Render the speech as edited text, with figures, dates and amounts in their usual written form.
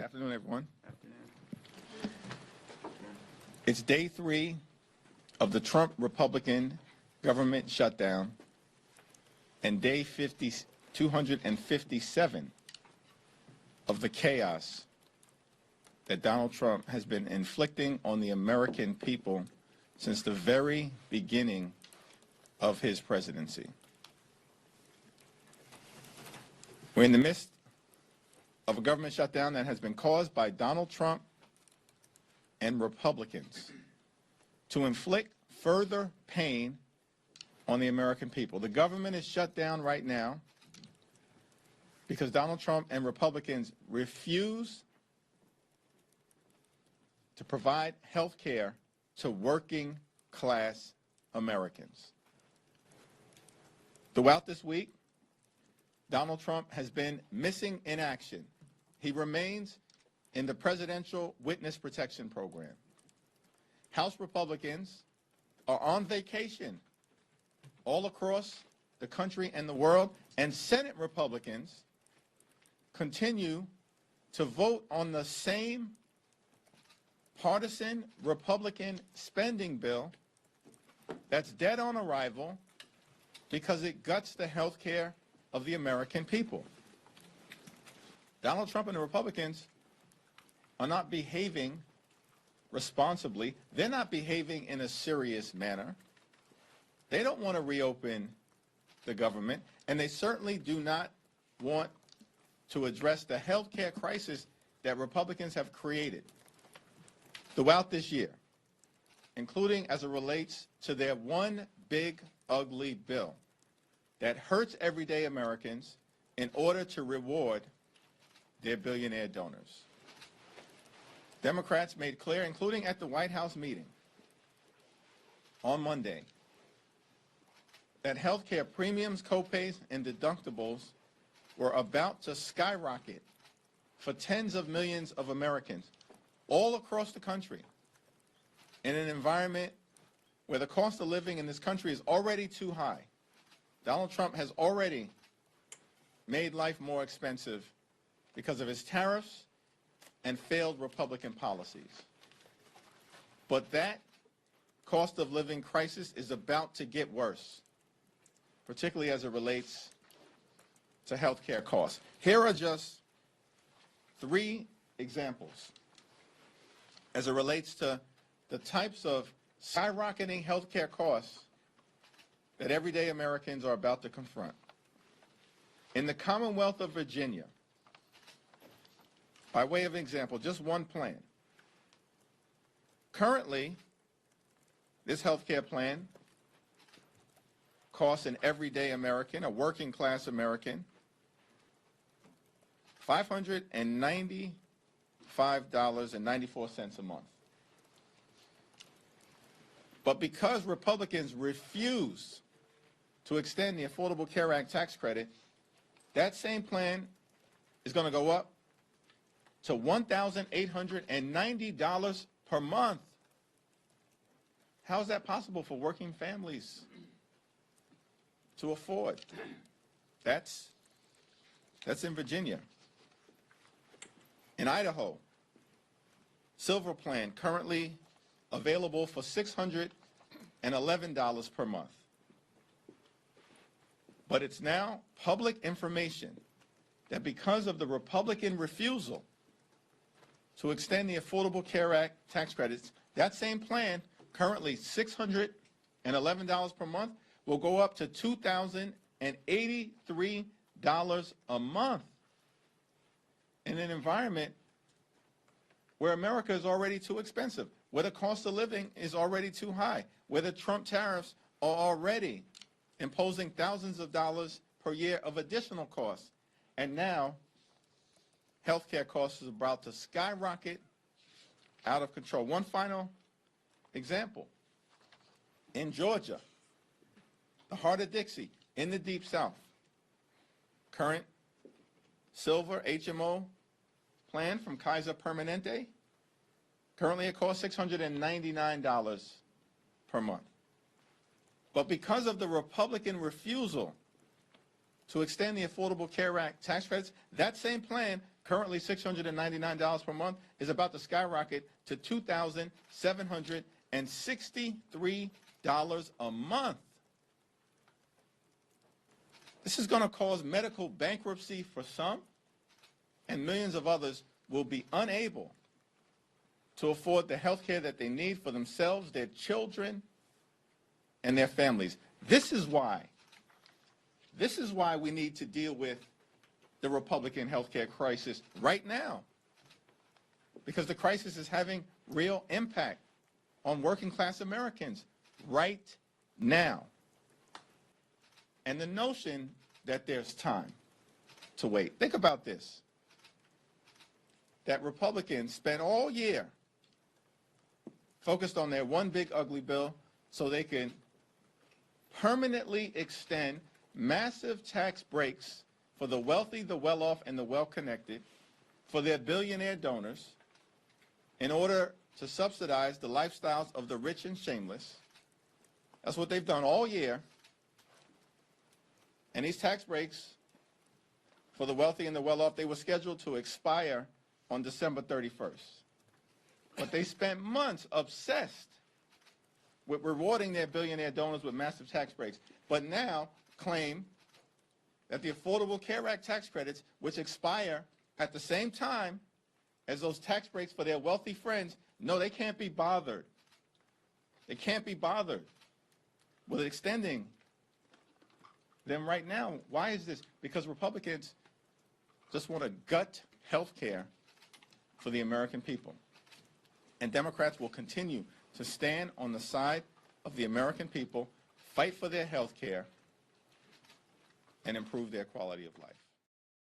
Good afternoon, everyone. It's day 3 of the Trump Republican government shutdown and day 257 of the chaos that Donald Trump has been inflicting on the American people since the very beginning of his presidency. We're in the midst of a government shutdown that has been caused by Donald Trump and Republicans to inflict further pain on the American people. The government is shut down right now because Donald Trump and Republicans refuse to provide health care to working class Americans. Throughout this week, Donald Trump has been missing in action. He remains in the Presidential Witness Protection Program. House Republicans are on vacation all across the country and the world, and Senate Republicans continue to vote on the same partisan Republican spending bill that's dead on arrival because it guts the health care of the American people. Donald Trump and the Republicans are not behaving responsibly. They're not behaving in a serious manner. They don't want to reopen the government, and they certainly do not want to address the health care crisis that Republicans have created throughout this year, including as it relates to their one big, ugly bill that hurts everyday Americans in order to reward their billionaire donors. Democrats made clear, including at the White House meeting on Monday, that health care premiums, copays, and deductibles were about to skyrocket for tens of millions of Americans all across the country in an environment where the cost of living in this country is already too high. Donald Trump has already made life more expensive because of his tariffs and failed Republican policies. But that cost of living crisis is about to get worse, particularly as it relates to health care costs. Here are just 3 examples as it relates to the types of skyrocketing health care costs that everyday Americans are about to confront. In the Commonwealth of Virginia, by way of example, just one plan. Currently, this health care plan costs an everyday American, a working class American, $595.94 a month. But because Republicans refuse to extend the Affordable Care Act tax credit, that same plan is going to go up to $1,890 per month. How is that possible for working families to afford? That's in Virginia. In Idaho, Silver Plan currently available for $611 per month. But it's now public information that because of the Republican refusal to extend the Affordable Care Act tax credits, that same plan, currently $611 per month, will go up to $2,083 a month in an environment where America is already too expensive, where the cost of living is already too high, where the Trump tariffs are already imposing thousands of dollars per year of additional costs. And now, health care costs is about to skyrocket out of control. One final example. In Georgia, the heart of Dixie, in the Deep South, current Silver HMO plan from Kaiser Permanente, currently it costs $699 per month. But because of the Republican refusal to extend the Affordable Care Act tax credits, that same plan currently $699 per month, is about to skyrocket to $2,763 a month. This is going to cause medical bankruptcy for some, and millions of others will be unable to afford the health care that they need for themselves, their children, and their families. This is why we need to deal with the Republican health care crisis right now, because the crisis is having real impact on working class Americans right now. And the notion that there's time to wait. Think about this, that Republicans spent all year focused on their one big ugly bill so they can permanently extend massive tax breaks for the wealthy, the well-off, and the well-connected, for their billionaire donors, in order to subsidize the lifestyles of the rich and shameless. That's what they've done all year. And these tax breaks for the wealthy and the well-off, they were scheduled to expire on December 31st. But they spent months obsessed with rewarding their billionaire donors with massive tax breaks, but now claim that the Affordable Care Act tax credits, which expire at the same time as those tax breaks for their wealthy friends, no, they can't be bothered. They can't be bothered with extending them right now. Why is this? Because Republicans just want to gut health care for the American people. And Democrats will continue to stand on the side of the American people, fight for their health care, and improve their quality of life.